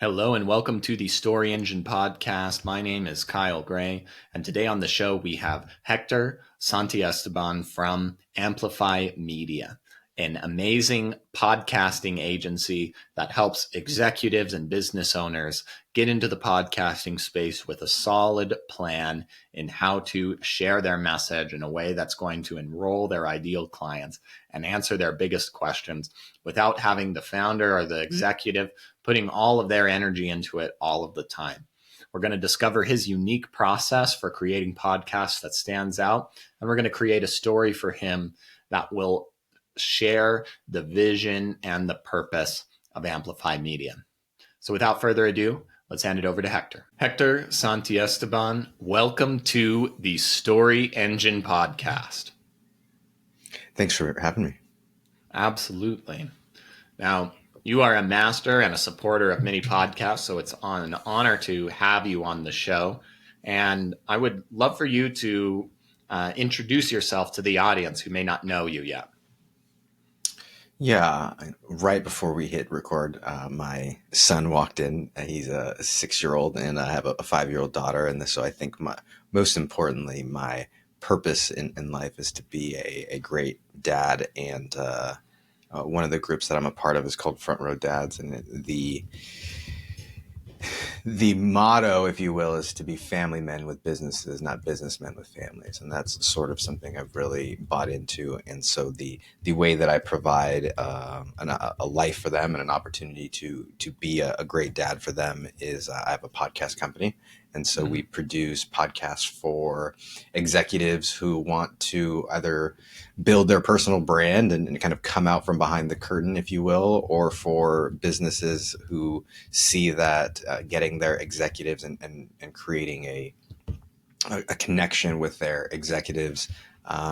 Hello and welcome to the Story Engine podcast. My name is Kyle Gray, and today on the show we have Hector Santiesteban from Amplify Media, an amazing podcasting agency that helps executives and business owners get into the podcasting space with a solid plan in how to share their message in a way that's going to enroll their ideal clients and answer their biggest questions without having the founder or the executive putting all of their energy into it all of the time. We're going to discover his unique process for creating podcasts that stands out, and we're going to create a story for him that will share the vision and the purpose of Amplify Media. So without further ado, let's hand it over to Hector. Hector Santiesteban, welcome to the Story Engine podcast. Thanks for having me. Absolutely. Now, you are a master and a supporter of many podcasts, so it's an honor to have you on the show. And I would love for you to introduce yourself to the audience who may not know you yet. Yeah, right before we hit record, my son walked in. He's a 6-year-old, and I have a 5-year-old daughter. And so I think most importantly, my purpose in life is to be a great dad. And one of the groups that I'm a part of is called Front Row Dads, and the motto, if you will, is to be family men with businesses, not businessmen with families. And that's sort of something I've really bought into. And so the way that I provide a life for them and an opportunity to be a great dad for them is I have a podcast company. And so we produce podcasts for executives who want to either build their personal brand and kind of come out from behind the curtain, if you will, or for businesses who see that getting their executives and creating a connection with their executives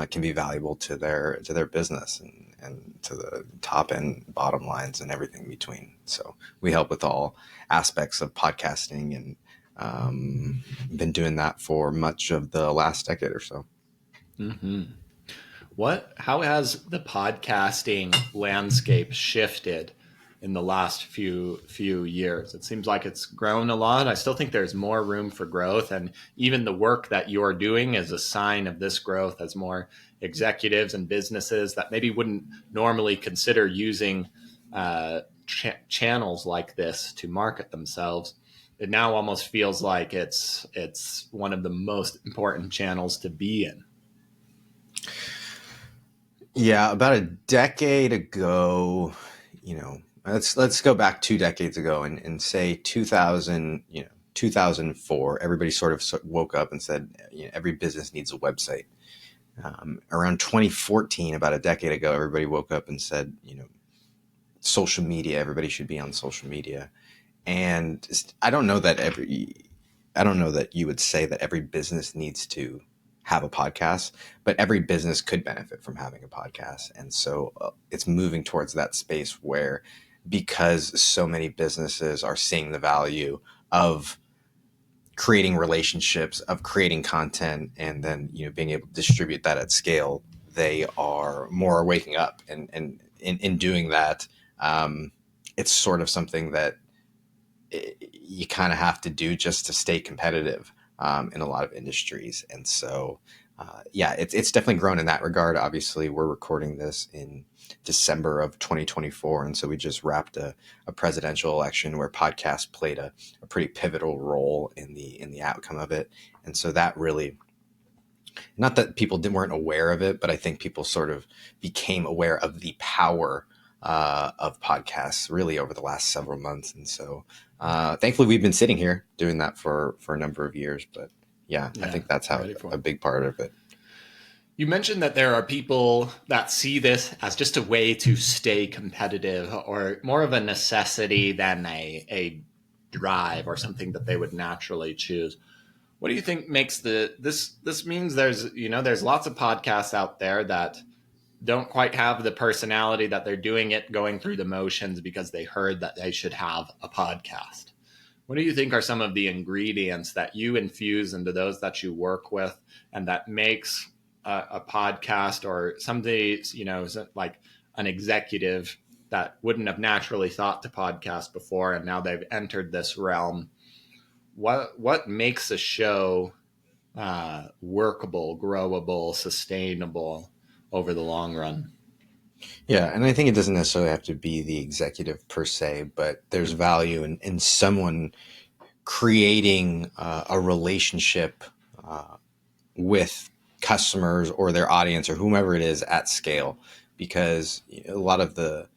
can be valuable to their business and to the top and bottom lines and everything in between. So we help with all aspects of podcasting and been doing that for much of the last decade or so. Mm-hmm. How has the podcasting landscape shifted in the last few years? It seems like it's grown a lot. I still think there's more room for growth, and even the work that you're doing is a sign of this growth as more executives and businesses that maybe wouldn't normally consider using channels like this to market themselves. It now almost feels like it's one of the most important channels to be in. Yeah, about a decade ago, let's go back 2 decades ago and say 2000, 2004, everybody sort of woke up and said, every business needs a website. Around 2014, about a decade ago, everybody woke up and said, social media, everybody should be on social media. And I don't know that you would say that every business needs to have a podcast, but every business could benefit from having a podcast. And so it's moving towards that space where, because so many businesses are seeing the value of creating relationships, of creating content, and then, being able to distribute that at scale, they are more waking up. And in doing that, it's sort of something that you kind of have to do just to stay competitive in a lot of industries. And so, it's definitely grown in that regard. Obviously, we're recording this in December of 2024. And so we just wrapped a presidential election where podcasts played a pretty pivotal role in the outcome of it. And so that really, not that people weren't aware of it, but I think people sort of became aware of the power of podcasts really over the last several months. And so thankfully we've been sitting here doing that for a number of years, but I think that's how a big part of it. You mentioned that there are people that see this as just a way to stay competitive or more of a necessity than a drive or something that they would naturally choose. What do you think makes this means there's lots of podcasts out there that don't quite have the personality that they're doing it going through the motions because they heard that they should have a podcast. What do you think are some of the ingredients that you infuse into those that you work with and that makes a podcast or something, like an executive that wouldn't have naturally thought to podcast before, and now they've entered this realm. What makes a show workable, growable, sustainable over the long run? Yeah, and I think it doesn't necessarily have to be the executive per se, but there's value in someone creating a relationship with customers or their audience or whomever it is at scale, because a lot of the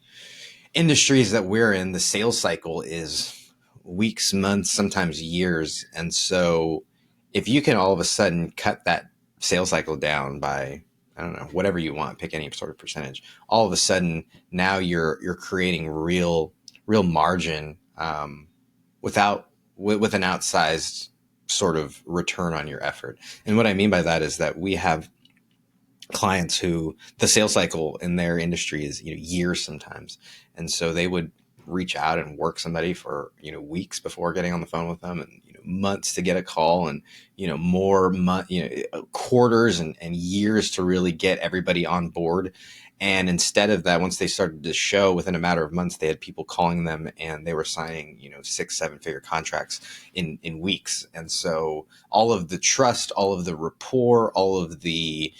industries that we're in, the sales cycle is weeks, months, sometimes years. And so if you can all of a sudden cut that sales cycle down by, I don't know, whatever you want, pick any sort of percentage, all of a sudden now you're creating real margin without with an outsized sort of return on your effort. And what I mean by that is that we have clients who the sales cycle in their industry is years sometimes, and so they would reach out and work somebody for weeks before getting on the phone with them, and months to get a call, and quarters and years to really get everybody on board. And instead of that, once they started to show, within a matter of months, they had people calling them and they were signing 6-7 figure contracts in weeks. And so all of the trust, all of the rapport, all of the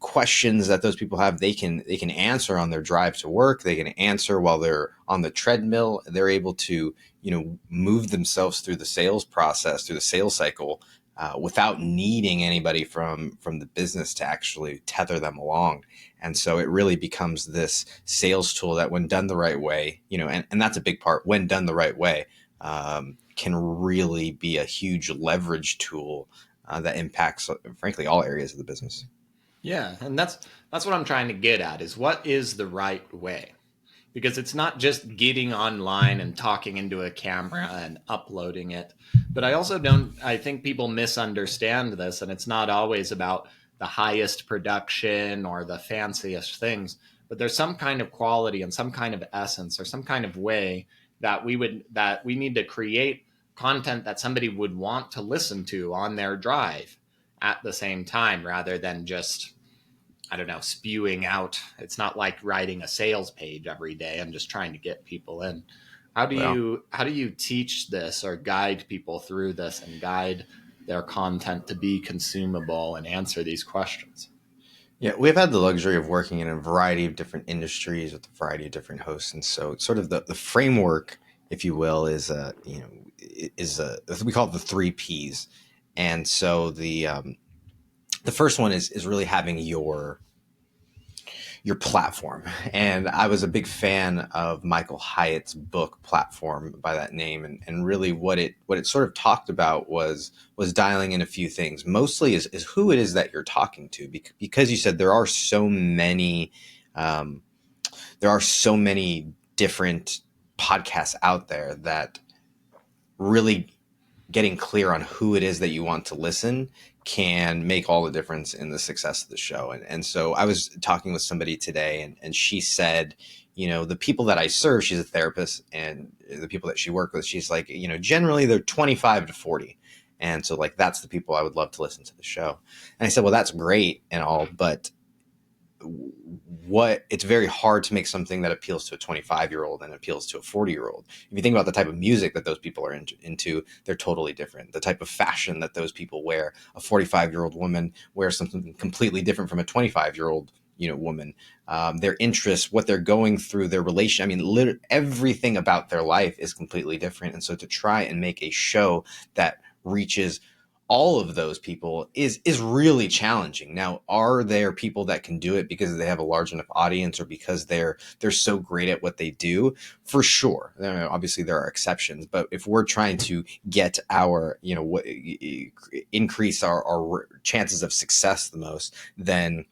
questions that those people have, they can answer on their drive to work. They can answer while they're on the treadmill. They're able to, move themselves through the sales process, through the sales cycle, without needing anybody from the business to actually tether them along. And so it really becomes this sales tool that, when done the right way, and that's a big part, when done the right way, can really be a huge leverage tool that impacts, frankly, all areas of the business. Yeah, and that's what I'm trying to get at, is what is the right way? Because it's not just getting online and talking into a camera and uploading it. But I think people misunderstand this, and it's not always about the highest production or the fanciest things, but there's some kind of quality and some kind of essence or some kind of way that we need to create content that somebody would want to listen to on their drive at the same time, rather than just, I don't know, spewing out. It's not like writing a sales page every day. I'm just trying to get people in. Well, How do you teach this or guide people through this and guide their content to be consumable and answer these questions? yeah, we've had the luxury of working in a variety of different industries with a variety of different hosts, and so sort of the framework, if you will, we call it the 3 Ps. And so the first one is really having your platform. And I was a big fan of Michael Hyatt's book Platform by that name. And really what it sort of talked about was dialing in a few things. Mostly is who it is that you're talking to, because you said there are so many different podcasts out there, that really getting clear on who it is that you want to listen can make all the difference in the success of the show. And so I was talking with somebody today, and she said, the people that I serve, she's a therapist, and the people that she worked with, she's like, generally they're 25 to 40. And so, like, that's the people I would love to listen to the show. And I said, well, that's great and all, but it's very hard to make something that appeals to a 25-year-old and appeals to a 40-year-old. If you think about the type of music that those people are into, they're totally different. The type of fashion that those people wear, a 45-year-old woman wears something completely different from a 25-year-old woman. Their interests, what they're going through, their relation, everything about their life is completely different. And so to try and make a show that reaches all of those people is really challenging. Now, are there people that can do it because they have a large enough audience, or because they're so great at what they do? For sure. Obviously there are exceptions, but if we're trying to get our, increase our chances of success the most, then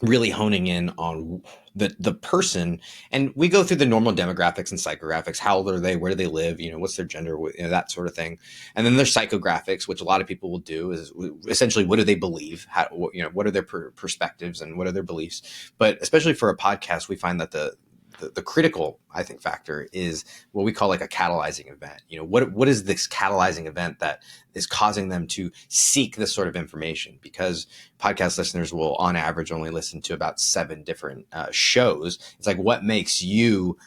really honing in on the person. And we go through the normal demographics and psychographics. How old are they? Where do they live? What's their gender? That sort of thing. And then there's psychographics, which a lot of people will do, is essentially, what do they believe? What are their perspectives and what are their beliefs? But especially for a podcast, we find that the the critical, I think, factor is what we call like a catalyzing event. What is this catalyzing event that is causing them to seek this sort of information? Because podcast listeners will, on average, only listen to about 7 different shows. It's like, what makes you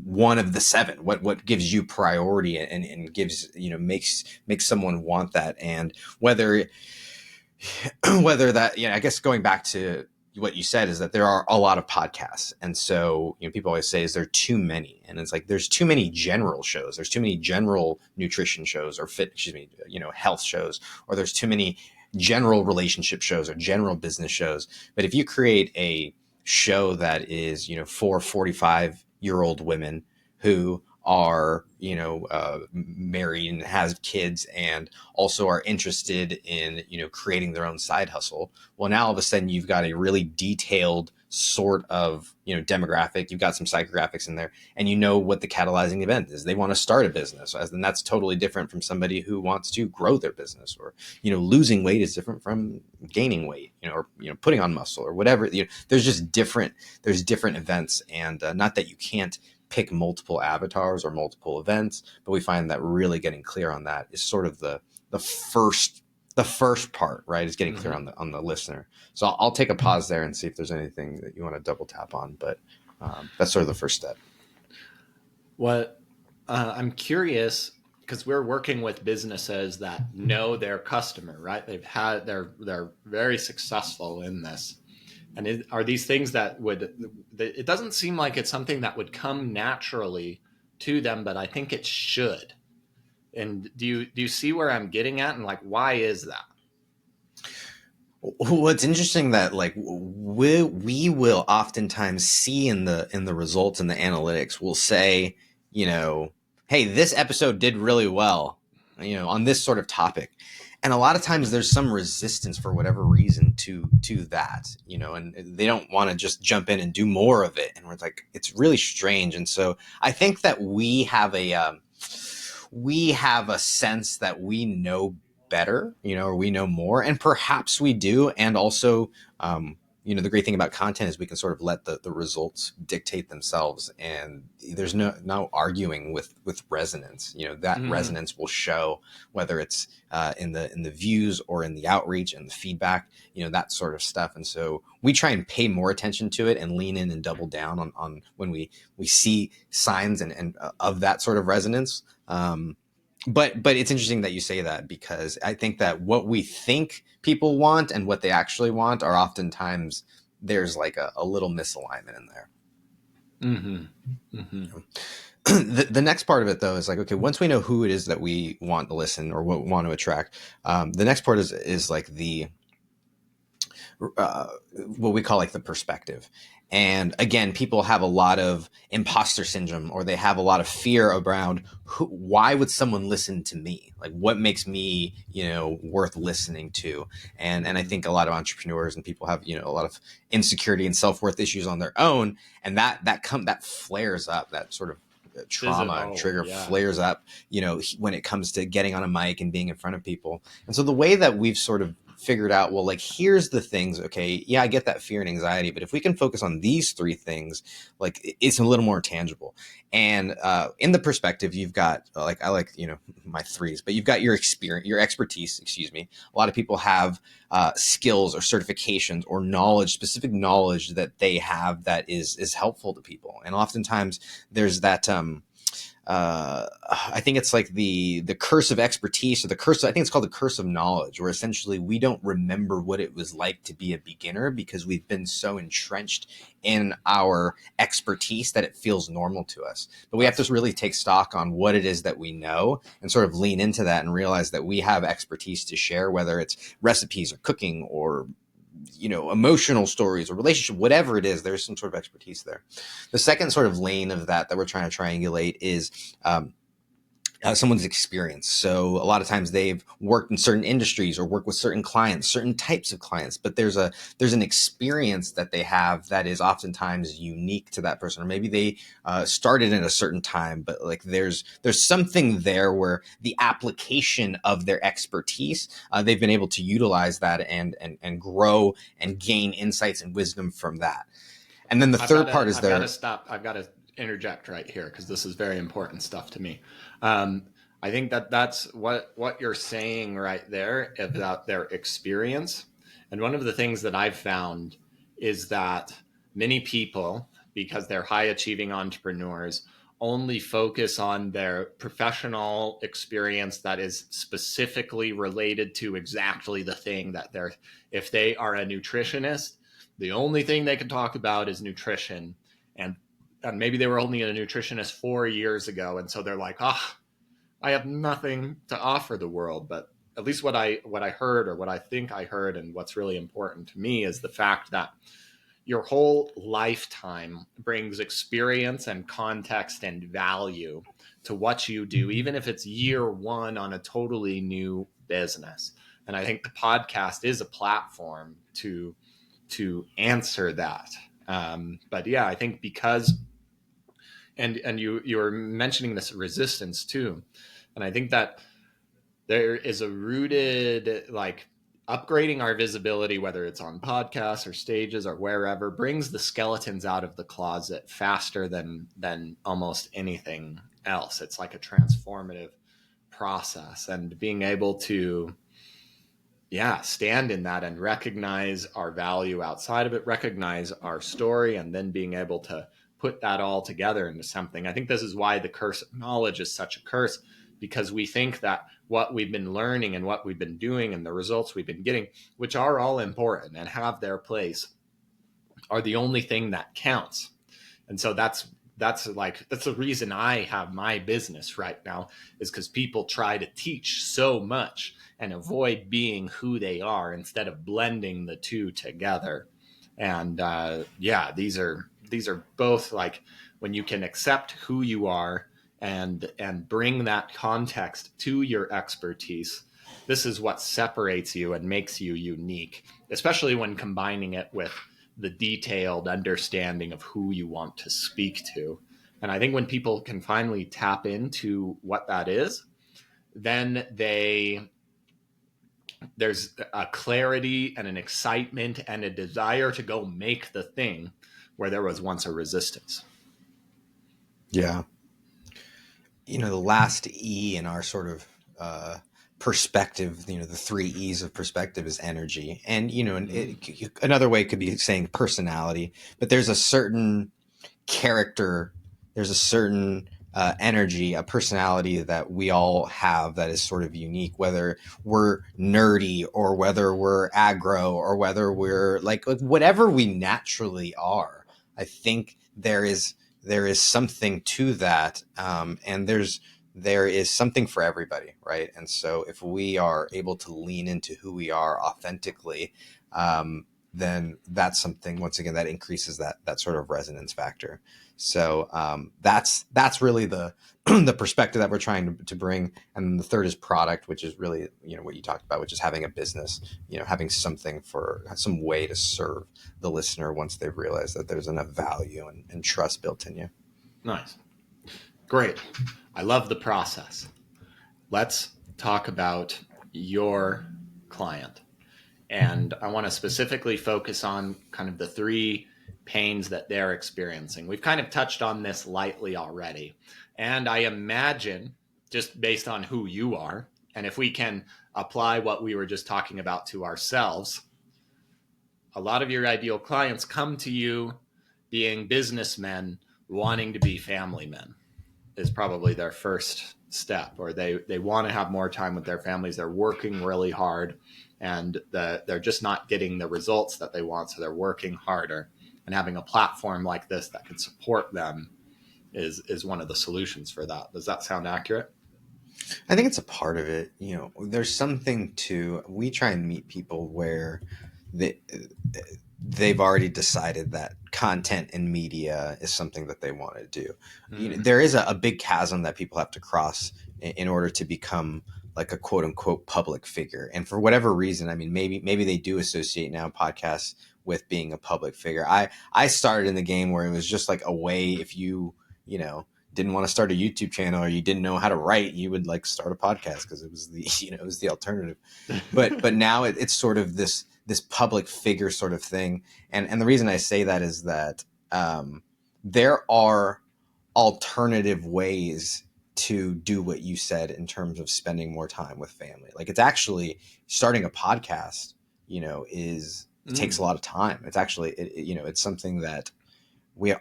one of the 7? What gives you priority and gives, makes someone want that? And whether that, I guess going back to what you said is that there are a lot of podcasts. And so, people always say, is there too many? And it's like, there's too many general shows. There's too many general nutrition shows or health shows, or there's too many general relationship shows or general business shows. But if you create a show that is, for 45-year-old women who are, married and has kids and also are interested in, creating their own side hustle. Well, now all of a sudden you've got a really detailed sort of, demographic. You've got some psychographics in there, and what the catalyzing event is. They want to start a business, and that's totally different from somebody who wants to grow their business, or, losing weight is different from gaining weight, or, putting on muscle or whatever. There's different events, and not that you can't pick multiple avatars or multiple events, but we find that really getting clear on that is sort of the first part, right? Is getting clear on the listener. So I'll take a pause there and see if there's anything that you want to double tap on, but that's sort of the first step. What I'm curious, because we're working with businesses that know their customer, right? They're very successful in this. And are these things that it doesn't seem like it's something that would come naturally to them, but I think it should. And do you see where I'm getting at? And like, why is that? What's interesting that like we will oftentimes see in the results and the analytics, we'll say, hey, this episode did really well, on this sort of topic. And a lot of times there's some resistance for whatever reason to that, and they don't want to just jump in and do more of it. And we're like, it's really strange. And so I think that we have a sense that we know better, or we know more, and perhaps we do. And also, the great thing about content is we can sort of let the results dictate themselves, and there's no arguing with resonance. That resonance will show, whether it's in the views or in the outreach and the feedback, that sort of stuff. And so we try and pay more attention to it and lean in and double down on when we see signs and of that sort of resonance. But it's interesting that you say that, because I think that what we think people want and what they actually want are oftentimes, there's like a little misalignment in there. The next part of it, though, is like, okay, once we know who it is that we want to listen or what we want to attract, the next part is like the what we call like the perspective. And again, people have a lot of imposter syndrome, or they have a lot of fear around why would someone listen to me? Like, what makes me, worth listening to? And I think a lot of entrepreneurs and people have, a lot of insecurity and self-worth issues on their own. And that flares up, that sort of trauma trigger flares up, when it comes to getting on a mic and being in front of people. And so the way that we've sort of figured out, well, like, here's the things, okay, yeah, I get that fear and anxiety, but if we can focus on these 3 things, like, it's a little more tangible. And in the perspective, you've got, like, I like, my 3s, but you've got your experience, your expertise, a lot of people have skills or certifications or knowledge, specific knowledge that they have that is helpful to people. And oftentimes there's that I think it's like the curse of expertise, or I think it's called the curse of knowledge, where essentially we don't remember what it was like to be a beginner because we've been so entrenched in our expertise that it feels normal to us. But we have to really take stock on what it is that we know and sort of lean into that and realize that we have expertise to share, whether it's recipes or cooking or emotional stories or relationship, whatever it is, there's some sort of expertise there. The second sort of lane of that we're trying to triangulate is someone's experience. So a lot of times they've worked in certain industries or worked with certain clients, certain types of clients, but there's an experience that they have that is oftentimes unique to that person, or maybe they started in a certain time, but like there's something there where the application of their expertise, they've been able to utilize that and grow and gain insights and wisdom from that. And then the third part is I've got to there. stop. I've got to interject right here because this is very important stuff to me. I think that that's what you're saying right there about their experience. And one of the things that I've found is that many people, because they're high achieving entrepreneurs, only focus on their professional experience that is specifically related to exactly the thing that they're, if they are a nutritionist, the only thing they can talk about is nutrition. And, and maybe they were only a nutritionist 4 years ago. And so they're like, I have nothing to offer the world. But at least what I heard, or what I think I heard, and what's really important to me, is the fact that your whole lifetime brings experience and context and value to what you do, even if it's year one on a totally new business. And I think the podcast is a platform to answer that. But yeah, I think because, and you were mentioning this resistance too, and I think that there is a rooted, like, upgrading our visibility, whether it's on podcasts or stages or wherever, brings the skeletons out of the closet faster than almost anything else. It's like a transformative process, and being able to, yeah, stand in that and recognize our value outside of it, recognize our story, and then being able to put that all together into something. I think this is why the curse of knowledge is such a curse, because we think that what we've been learning and what we've been doing and the results we've been getting, which are all important and have their place, are the only thing that counts. And so that's the reason I have my business right now, is because people try to teach so much and avoid being who they are instead of blending the two together. And yeah, these are both, like, when you can accept who you are and bring that context to your expertise, this is what separates you and makes you unique, especially when combining it with the detailed understanding of who you want to speak to. And I think when people can finally tap into what that is, then there's a clarity and an excitement and a desire to go make the thing where there was once a resistance. Yeah. The last E in our sort of perspective, the three E's of perspective is energy. And, another way could be saying personality, but there's a certain character, there's a certain energy, a personality that we all have that is sort of unique, whether we're nerdy or whether we're aggro or whether we're like whatever we naturally are. I think there is something to that, and there is something for everybody, right? And so if we are able to lean into who we are authentically, then that's something, once again, that increases that sort of resonance factor. So that's really the the perspective that we're trying to bring. And then the third is product, which is really, what you talked about, which is having a business, having something, for some way to serve the listener once they've realized that there's enough value and trust built in you. Nice. Great. I love the process. Let's talk about your client. And I want to specifically focus on kind of the three pains that they're experiencing. We've kind of touched on this lightly already. And I imagine, just based on who you are, and if we can apply what we were just talking about to ourselves, a lot of your ideal clients come to you being businessmen wanting to be family men, is probably their first step, or they want to have more time with their families. They're working really hard, and they're just not getting the results that they want, so they're working harder. And having a platform like this that can support them is one of the solutions for that. Does that sound accurate? I think it's a part of it. There's something to, we try and meet people where they've already decided that content and media is something that they want to do. There is a big chasm that people have to cross in order to become like a quote unquote public figure. And for whatever reason, I mean, maybe they do associate now podcasts with being a public figure. I started in the game where it was just like a way, if you didn't want to start a YouTube channel or you didn't know how to write, you would like start a podcast because it was the it was the alternative. But now it's sort of this public figure sort of thing. And the reason I say that is that there are alternative ways to do what you said in terms of spending more time with family. Like, it's actually starting a podcast, it takes a lot of time. It's actually, it's something that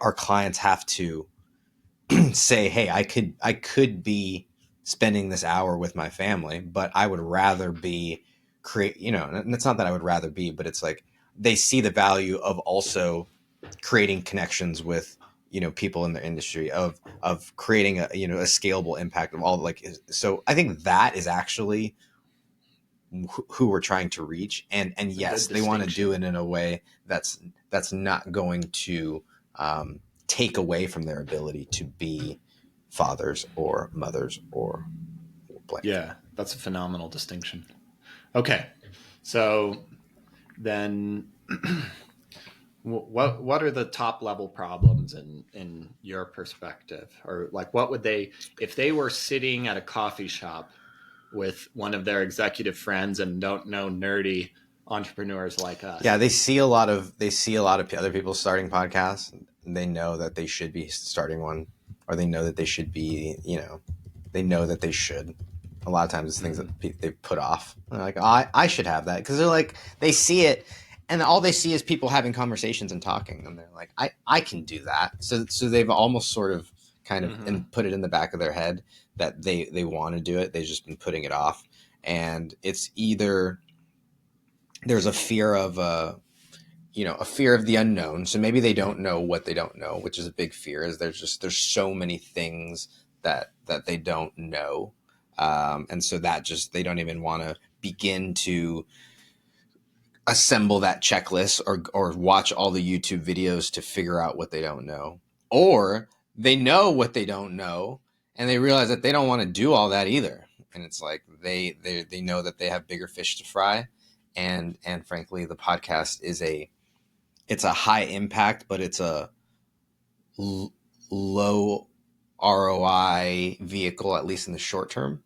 our clients have to say, hey, I could be spending this hour with my family, but I would rather be and it's not that I would rather be, but it's like they see the value of also creating connections with people in the industry, of creating a scalable impact of all, like, so I think that is actually who we're trying to reach, and It's a good yes, they want to do distinction. it in a way that's not going to take away from their ability to be fathers or mothers or blank. Yeah, that's a phenomenal distinction. Okay, so then what are the top level problems in your perspective, or like what would they, if they were sitting at a coffee shop with one of their executive friends and don't know nerdy entrepreneurs like Yeah, us? they see a lot of other people starting podcasts. They know that they should be starting one, or they know that they should be, they know that they should. A lot of times it's things Mm-hmm. that they put off. They're like, oh, I should have that, because they're like, they see it, and all they see is people having conversations and talking, and they're like, I can do that. So they've almost sort of kind of Mm-hmm. and put it in the back of their head that they want to do it. They've just been putting it off, and it's either there's a fear of a fear of the unknown. So maybe they don't know what they don't know, which is a big fear. Is there's so many things that they don't know, and so that just they don't even want to begin to assemble that checklist, or watch all the YouTube videos to figure out what they don't know, or they know what they don't know and they realize that they don't want to do all that either. And it's like they know that they have bigger fish to fry, and frankly, the podcast is it's a high impact, but it's a low ROI vehicle, at least in the short term.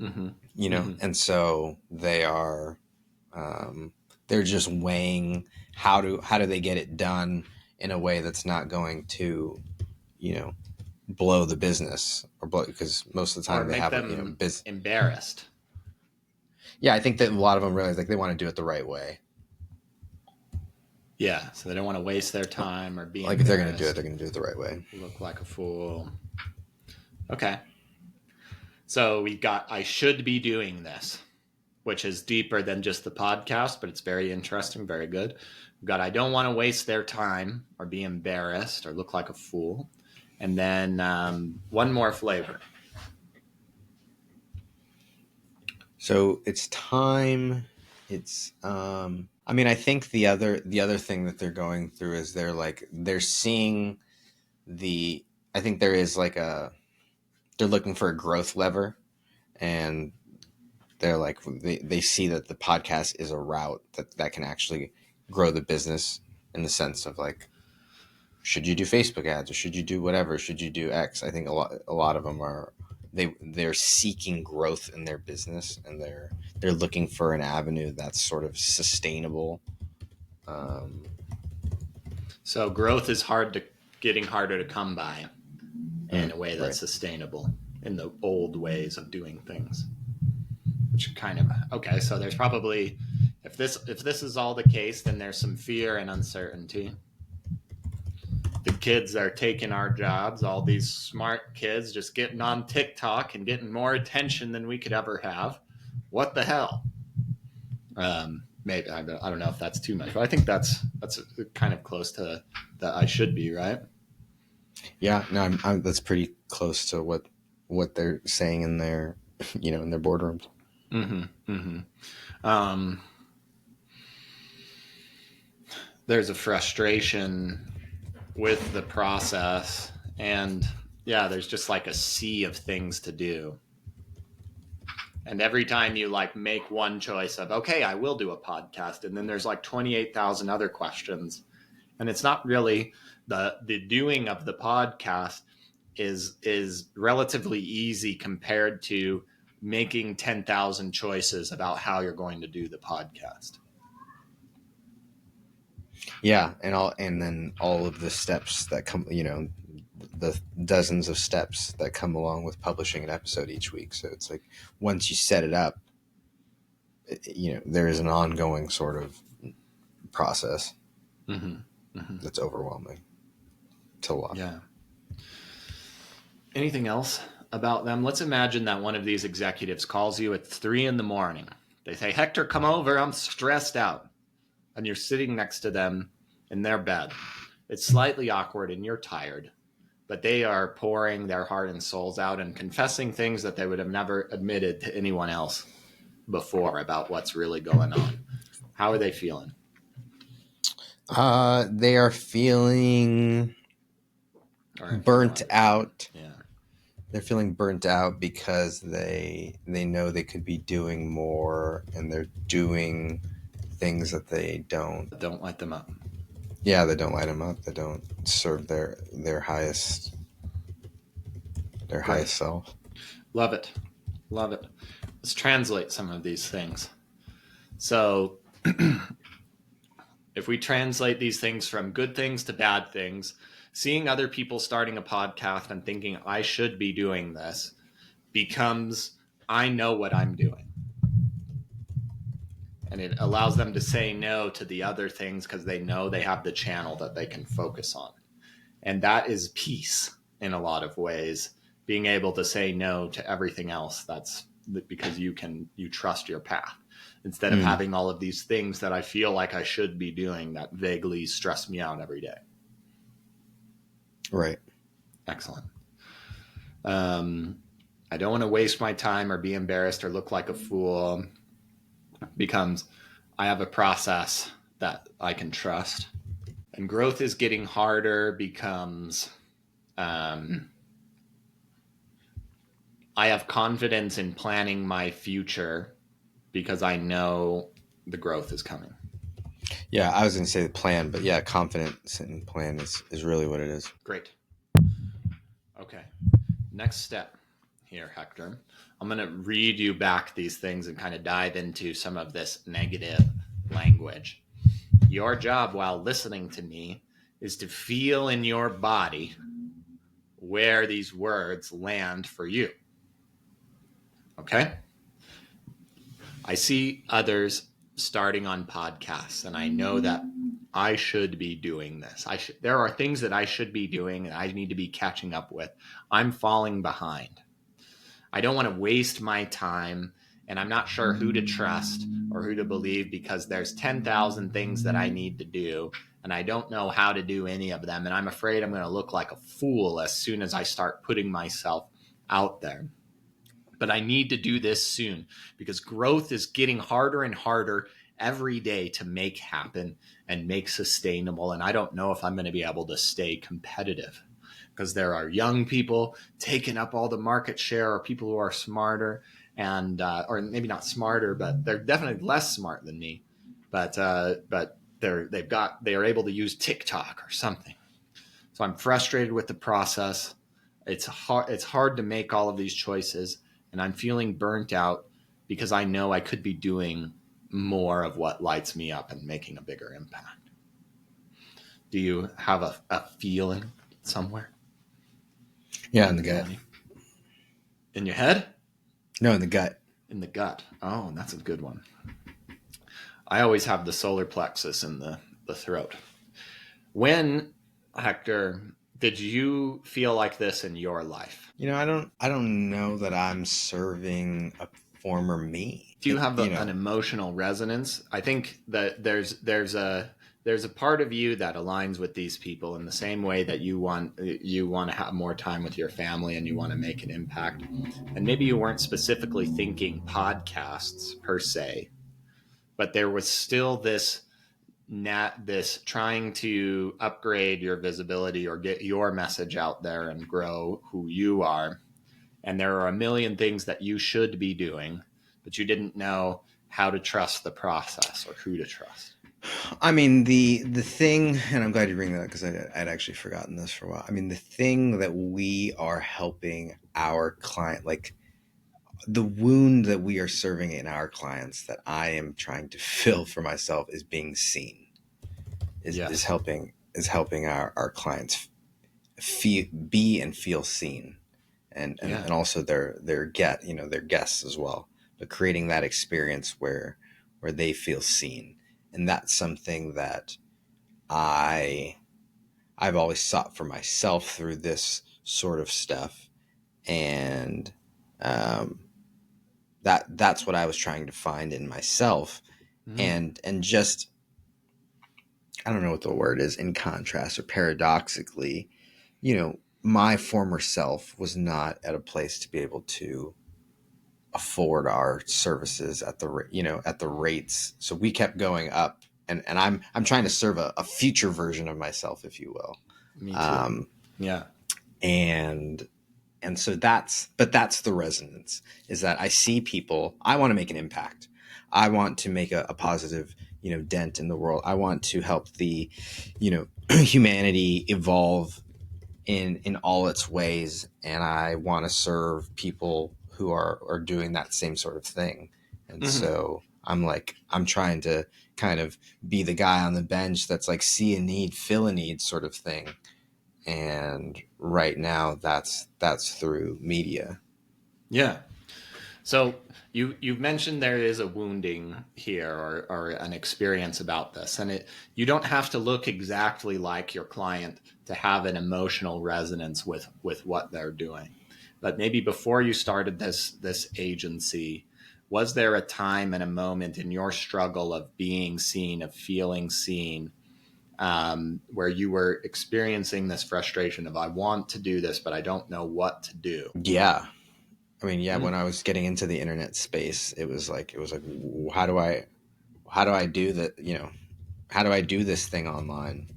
Mm-hmm. Mm-hmm. And so they're just weighing how do they get it done in a way that's not going to you know blow the business, or blow, because most of the Or time they make have them embarrassed. yeah, I think that a lot of them realize, like, they want to do it the right way. Yeah, so they don't want to waste their time or be Like, if they're going to do it, embarrassed, they're going to do it the right way. look like a fool. Okay. So we got I should be doing this, which is deeper than just the podcast, but it's very interesting, very good. We've got I don't want to waste their time or be embarrassed or look like a fool. And then one more flavor. So it's time. It's I mean, I think the other thing that they're going through is they're seeing the I think there is like they're looking for a growth lever, and they're like they see that the podcast is a route that can actually grow the business, in the sense of, like, should you do Facebook ads, or should you do whatever, should you do X. I think a lot of them are they're seeking growth in their business, and they're looking for an avenue that's sort of sustainable. um, So growth is getting harder to come by in a way that's right. sustainable in the old ways of doing things. Which kind of okay, so there's probably if this is all the case, then there's some fear and uncertainty. The kids are taking our jobs, all these smart kids just getting on TikTok and getting more attention than we could ever have. What the hell? Maybe I don't know if that's too much, but I think that's kind of close to that I should be, right? Yeah, no, that's pretty close to what they're saying in their in their boardrooms. Mm-hmm. Mm-hmm. Um, there's a frustration with the process, and yeah, there's just like a sea of things to do. And every time you like make one choice of, okay, I will do a podcast, and then there's like 28,000 other questions. And it's not really the doing of the podcast is relatively easy compared to making 10,000 choices about how you're going to do the podcast. Yeah, and then all of the steps that come, the dozens of steps that come along with publishing an episode each week. So it's like once you set it up, there is an ongoing sort of process that's overwhelming to a lot. Yeah. Anything else about them? Let's imagine that one of these executives calls you at 3 a.m. They say, Hector, come over. I'm stressed out. And you're sitting next to them in their bed. It's slightly awkward and you're tired, but they are pouring their heart and souls out and confessing things that they would have never admitted to anyone else before about what's really going on. How are they feeling? They are feeling burnt out. Yeah. They're feeling burnt out because they know they could be doing more, and they're doing things that they don't light them up. Yeah, they don't light them up. They don't serve their highest self. Love it. Let's translate some of these things. So if we translate these things from good things to bad things, seeing other people starting a podcast and thinking I should be doing this becomes I know what I'm doing. And it allows them to say no to the other things because they know they have the channel that they can focus on. And that is peace in a lot of ways, being able to say no to everything else. That's because you trust your path instead of having all of these things that I feel like I should be doing that vaguely stress me out every day. Right. Excellent. I don't want to waste my time or be embarrassed or look like a fool. Becomes I have a process that I can trust. And growth is getting harder becomes I have confidence in planning my future because I know the growth is coming. Yeah, I was going to say the plan, but yeah, confidence in plan is really what it is. Great. Okay. Next step here, Hector. I'm going to read you back these things and kind of dive into some of this negative language. Your job while listening to me is to feel in your body where these words land for you. Okay? I see others starting on podcasts, and I know that I should be doing this. There are things that I should be doing and I need to be catching up with. I'm falling behind. I don't want to waste my time, and I'm not sure who to trust or who to believe because there's 10,000 things that I need to do, and I don't know how to do any of them, and I'm afraid I'm going to look like a fool as soon as I start putting myself out there. But I need to do this soon because growth is getting harder and harder every day to make happen and make sustainable. And I don't know if I'm going to be able to stay competitive because there are young people taking up all the market share, or people who are smarter and, or maybe not smarter, but they're definitely less smart than me. But they are able to use TikTok or something. So I'm frustrated with the process. It's hard to make all of these choices. And I'm feeling burnt out because I know I could be doing more of what lights me up and making a bigger impact. Do you have a feeling somewhere? Yeah, in the gut. In your head? No, in the gut. In the gut. Oh, that's a good one. I always have the solar plexus in the throat. When, Hector, did you feel like this in your life? I don't know that I'm serving a former me. Do you have an emotional resonance? I think that there's a part of you that aligns with these people in the same way that you want to have more time with your family and you want to make an impact. And maybe you weren't specifically thinking podcasts per se, but there was still this trying to upgrade your visibility or get your message out there and grow who you are. And there are a million things that you should be doing, but you didn't know how to trust the process or who to trust. I mean, the thing, and I'm glad you bring that up because I'd actually forgotten this for a while. I mean, the thing that we are helping our client, like the wound that we are serving in our clients that I am trying to fill for myself, is being seen. is Yes. helping our clients be and feel seen, and Yeah. also their their guests as well, but creating that experience where they feel seen. And that's something that I I've always sought for myself through this sort of stuff. And um, that's what I was trying to find in myself. Mm. And just, I don't know what the word is, in contrast or paradoxically, my former self was not at a place to be able to afford our services at at the rates. So we kept going up, and I'm trying to serve a future version of myself, if you will. Me too. Um, Yeah. and so that's the resonance, is that I see people. I want to make an impact. I want to make a positive, dent in the world. I want to help the, humanity evolve in all its ways, and I want to serve people who are doing that same sort of thing. And Hmm. so I'm trying to kind of be the guy on the bench that's like, see a need, fill a need sort of thing. And right now that's through media. Yeah. So you've mentioned there is a wounding here, or an experience about this, and you don't have to look exactly like your client to have an emotional resonance with what they're doing. But maybe before you started this agency, was there a time and a moment in your struggle of being seen, of feeling seen, where you were experiencing this frustration of, I want to do this, but I don't know what to do? Yeah. I mean, yeah, when Mm. I was getting into the internet space, it was like, how do I do that, how do I do this thing online?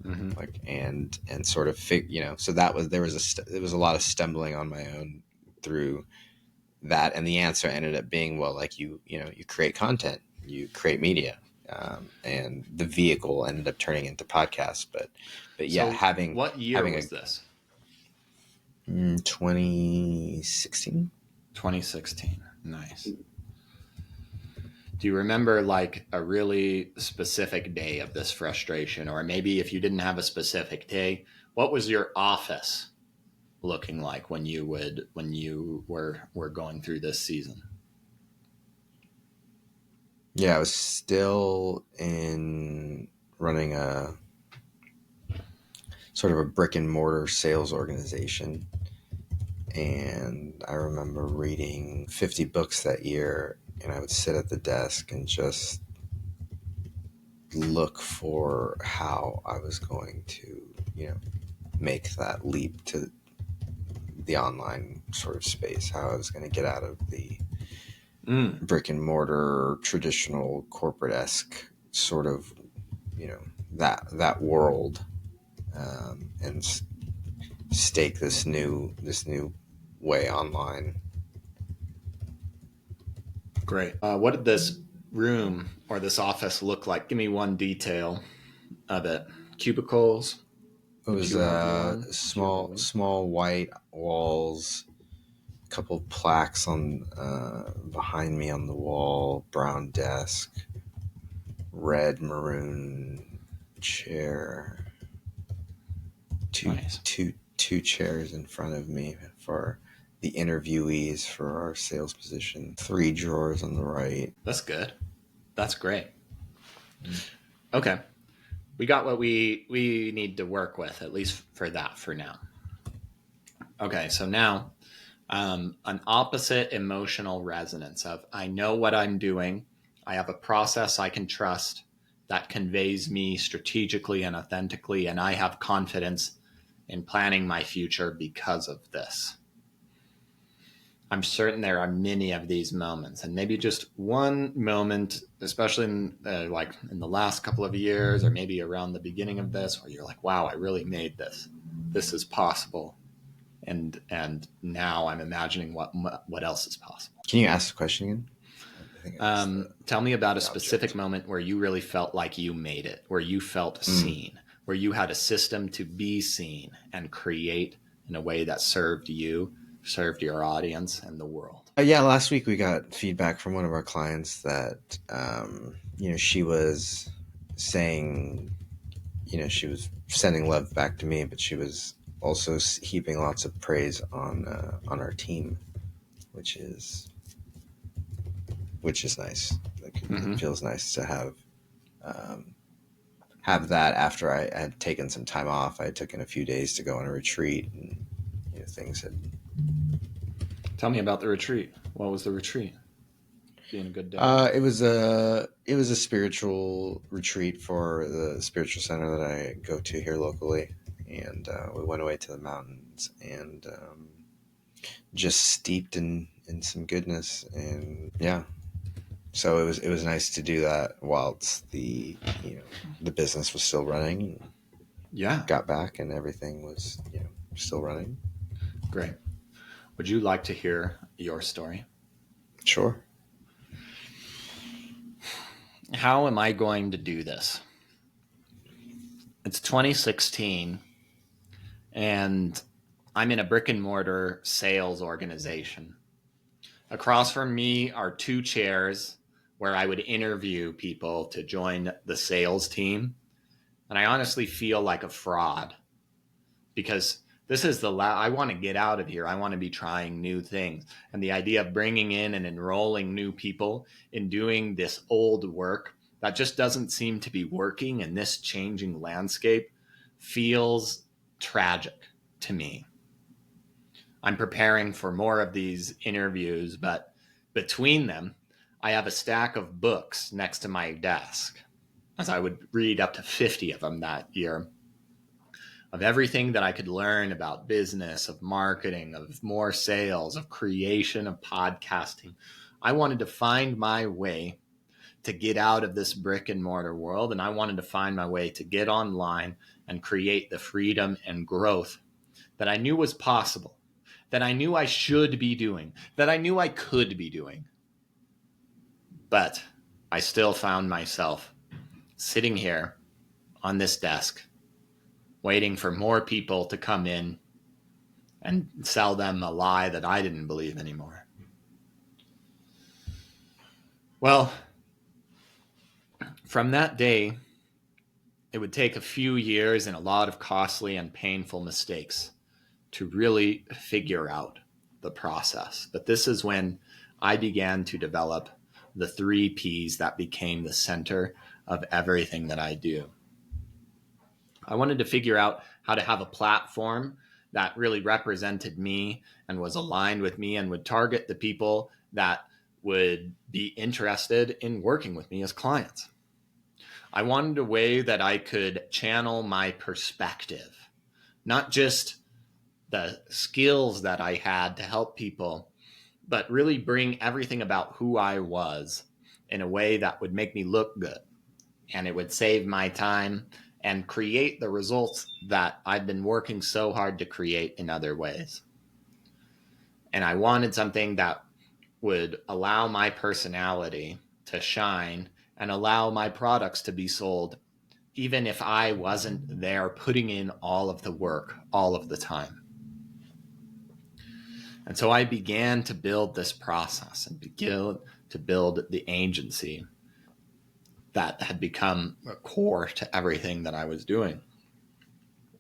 Hmm. Like, and sort of so there was a lot of stumbling on my own through that. And the answer ended up being, well, like, you create content, you create media. And the vehicle ended up turning into podcasts. But yeah, So having what year having was this? 2016. 2016. Nice. Do you remember like a really specific day of this frustration? Or maybe if you didn't have a specific day, what was your office looking like when you were going through this season? Yeah, I was still in running a sort of a brick and mortar sales organization. And I remember reading 50 books that year, and I would sit at the desk and just look for how I was going to, make that leap to the online sort of space, how I was going to get out of the Mm. brick and mortar, traditional corporate-esque sort of, that world, and stake this new way online. Great. What did this room or this office look like? Give me one detail of it. Cubicles. It Did was you have one? Did you have a room? small white walls, a couple plaques on behind me on the wall, brown desk, red maroon chair, two Nice. two two chairs in front of me for the interviewees for our sales position, three drawers on the right. That's good. That's great. Okay. We got what we need to work with, at least for that for now. Okay, so now an opposite emotional resonance of, I know what I'm doing. I have a process I can trust that conveys me strategically and authentically, and I have confidence in planning my future because of this. I'm certain there are many of these moments, and maybe just one moment, especially like in the last couple of years, or maybe around the beginning of this, where you're like, "Wow, I really made this. This is possible." And now I'm imagining what else is possible. Can you ask the question again? I think I missed Tell me about a the specific object. moment where you really felt like you made it, where you felt Mm. seen, where you had a system to be seen and create in a way that served you, served your audience, and the world. Yeah, last week we got feedback from one of our clients that, she was saying she was sending love back to me, but she was also heaping lots of praise on our team, which is nice. Like, Mm-hmm. it feels nice to have that after I had taken some time off. I had taken a few days to go on a retreat, and things had. Tell me about the retreat. What was the retreat? Being a good dad. It was a spiritual retreat for the spiritual center that I go to here locally, and we went away to the mountains and just steeped in some goodness, and yeah. So it was nice to do that whilst the business was still running. Yeah. Got back and everything was still running. Great. Would you like to hear your story? Sure. How am I going to do this? It's 2016 and I'm in a brick and mortar sales organization. Across from me are 2 chairs where I would interview people to join the sales team. And I honestly feel like a fraud because this is I want to get out of here. I want to be trying new things. And the idea of bringing in and enrolling new people in doing this old work that just doesn't seem to be working in this changing landscape feels tragic to me. I'm preparing for more of these interviews, but between them, I have a stack of books next to my desk, as I would read up to 50 of them that year, of everything that I could learn about business, of marketing, of more sales, of creation, of podcasting. I wanted to find my way to get out of this brick and mortar world, and I wanted to find my way to get online and create the freedom and growth that I knew was possible, that I knew I should be doing, that I knew I could be doing. But I still found myself sitting here on this desk, waiting for more people to come in and sell them a lie that I didn't believe anymore. Well, from that day, it would take a few years and a lot of costly and painful mistakes to really figure out the process. But this is when I began to develop the 3 Ps that became the center of everything that I do. I wanted to figure out how to have a platform that really represented me and was aligned with me and would target the people that would be interested in working with me as clients. I wanted a way that I could channel my perspective, not just the skills that I had to help people, but really bring everything about who I was in a way that would make me look good, and it would save my time and create the results that I've been working so hard to create in other ways. And I wanted something that would allow my personality to shine and allow my products to be sold, even if I wasn't there putting in all of the work all of the time. And so I began to build this process and begin to build the agency that had become a core to everything that I was doing.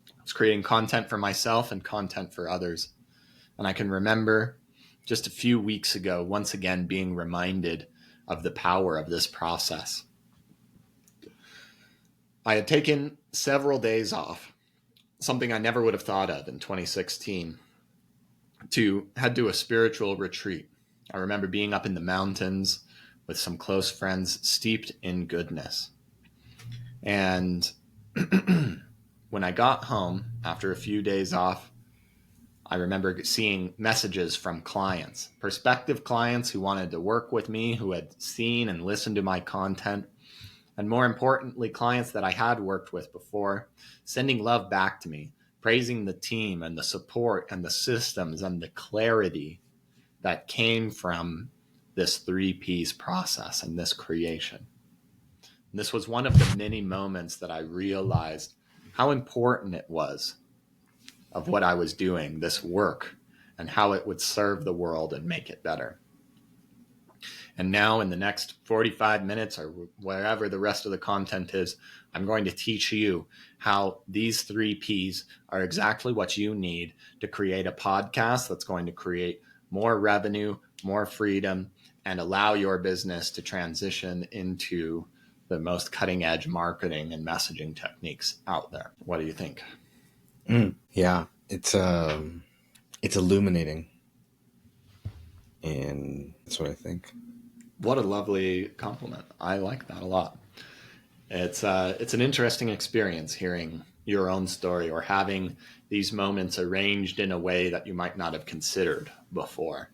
I was creating content for myself and content for others. And I can remember just a few weeks ago, once again, being reminded of the power of this process. I had taken several days off, something I never would have thought of in 2016, to head to a spiritual retreat. I remember being up in the mountains with some close friends steeped in goodness. And when I got home after a few days off, I remember seeing messages from clients, prospective clients who wanted to work with me, who had seen and listened to my content, and more importantly, clients that I had worked with before, sending love back to me, praising the team and the support and the systems and the clarity that came from this 3 Ps process and this creation. And this was one of the many moments that I realized how important it was of what I was doing, this work, and how it would serve the world and make it better. And now in the next 45 minutes or wherever the rest of the content is, I'm going to teach you how these 3 Ps are exactly what you need to create a podcast that's going to create more revenue, more freedom, and allow your business to transition into the most cutting edge marketing and messaging techniques out there. What do you think? Yeah, it's illuminating, and that's what I think. What a lovely compliment. I like that a lot. It's an interesting experience hearing your own story or having these moments arranged in a way that you might not have considered before.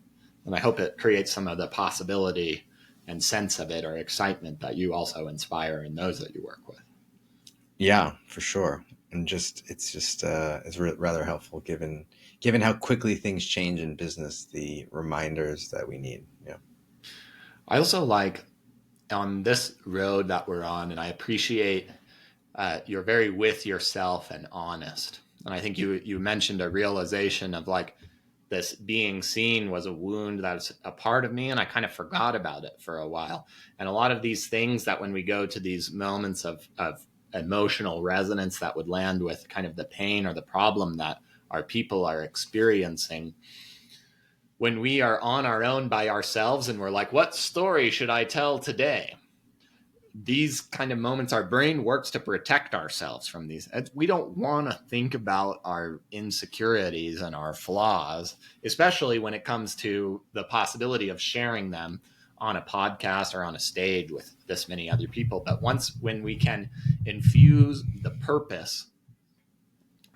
And I hope it creates some of the possibility and sense of it or excitement that you also inspire in those that you work with. Yeah, for sure. And it's rather helpful given how quickly things change in business, the reminders that we need. Yeah. I also like on this road that we're on, and I appreciate you're very with yourself and honest. And I think you mentioned a realization of like this being seen was a wound that's a part of me, and I kind of forgot about it for a while. And a lot of these things that when we go to these moments of emotional resonance that would land with kind of the pain or the problem that our people are experiencing, when we are on our own by ourselves and we're like, what story should I tell today? These kind of moments, our brain works to protect ourselves from these. We don't want to think about our insecurities and our flaws, especially when it comes to the possibility of sharing them on a podcast or on a stage with this many other people. But when we can infuse the purpose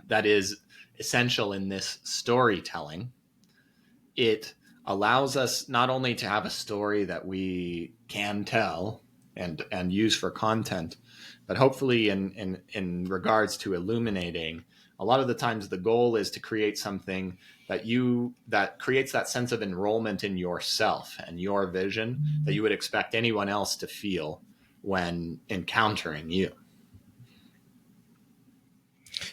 that is essential in this storytelling, it allows us not only to have a story that we can tell and use for content, but hopefully in regards to illuminating, a lot of the times the goal is to create something that creates that sense of enrollment in yourself and your vision that you would expect anyone else to feel when encountering you.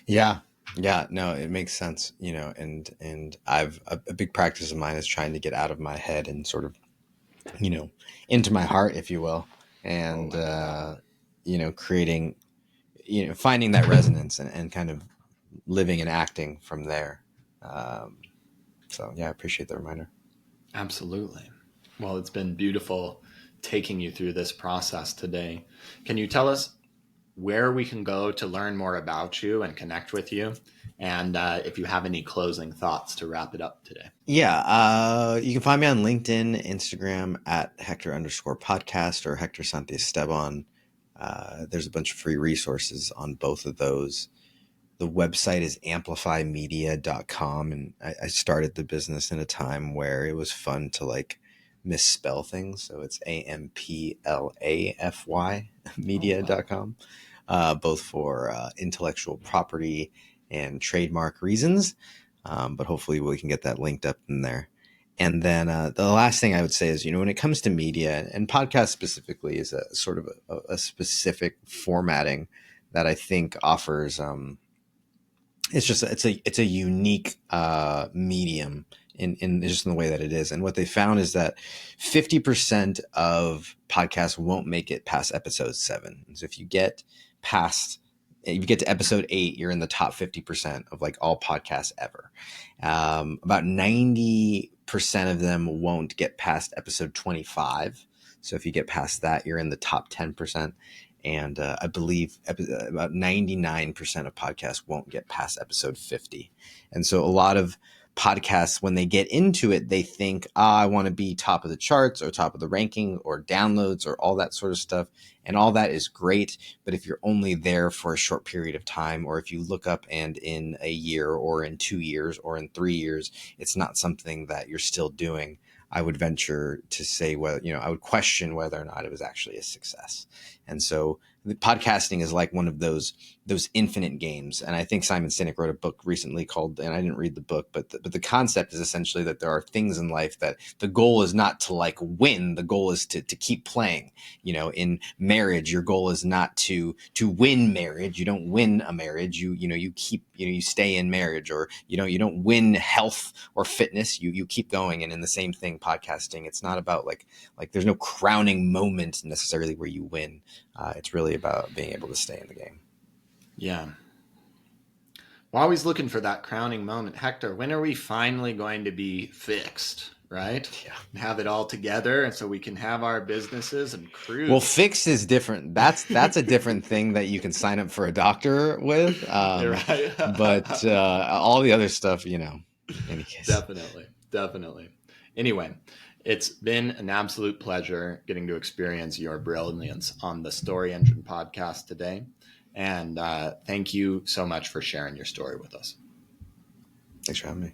Yeah. Yeah, no, it makes sense, and I've a big practice of mine is trying to get out of my head and sort of, into my heart, if you will, and creating, finding that resonance and kind of living and acting from there. So yeah, I appreciate the reminder. Absolutely. Well, it's been beautiful taking you through this process today. Can you tell us where we can go to learn more about you and connect with you? And if you have any closing thoughts to wrap it up today. Yeah, you can find me on LinkedIn, Instagram at Hector_podcast or Hector Santiesteban. There's a bunch of free resources on both of those. The website is amplifymedia.com, and I started the business in a time where it was fun to like misspell things. So it's AMPLAFY media.com, both for intellectual property and trademark reasons. But hopefully we can get that linked up in there. And then the last thing I would say is, when it comes to media and podcast specifically is a sort of a specific formatting that I think offers, it's a unique medium in just in the way that it is. And what they found is that 50% of podcasts won't make it past episode 7. So if you get to episode 8, you're in the top 50% of like all podcasts ever. About 90% of them won't get past episode 25. So if you get past that, you're in the top 10%. And I believe about 99% of podcasts won't get past episode 50. And so a lot of podcasts, when they get into it, they think, I want to be top of the charts or top of the ranking or downloads or all that sort of stuff. And all that is great. But if you're only there for a short period of time, or if you look up and in a year or in 2 years or in 3 years, it's not something that you're still doing, I would venture to say, I would question whether or not it was actually a success. And so the podcasting is like one of those those infinite games. And I think Simon Sinek wrote a book recently called, and I didn't read the book, but the concept is essentially that there are things in life that the goal is not to like win. The goal is to keep playing. In marriage, your goal is not to win marriage. You don't win a marriage. You keep, you stay in marriage, or, you don't win health or fitness. You keep going. And in the same thing, podcasting, it's not about like there's no crowning moment necessarily where you win. It's really about being able to stay in the game. Yeah. We're always looking for that crowning moment. Hector, when are we finally going to be fixed, right? Yeah. Have it all together, and so we can have our businesses and cruise. Well, fixed is different. That's a different thing that you can sign up for a doctor with. Right. But all the other stuff, in any case. Definitely. Anyway, it's been an absolute pleasure getting to experience your brilliance on the Story Engine podcast today. And thank you so much for sharing your story with us. Thanks for having me.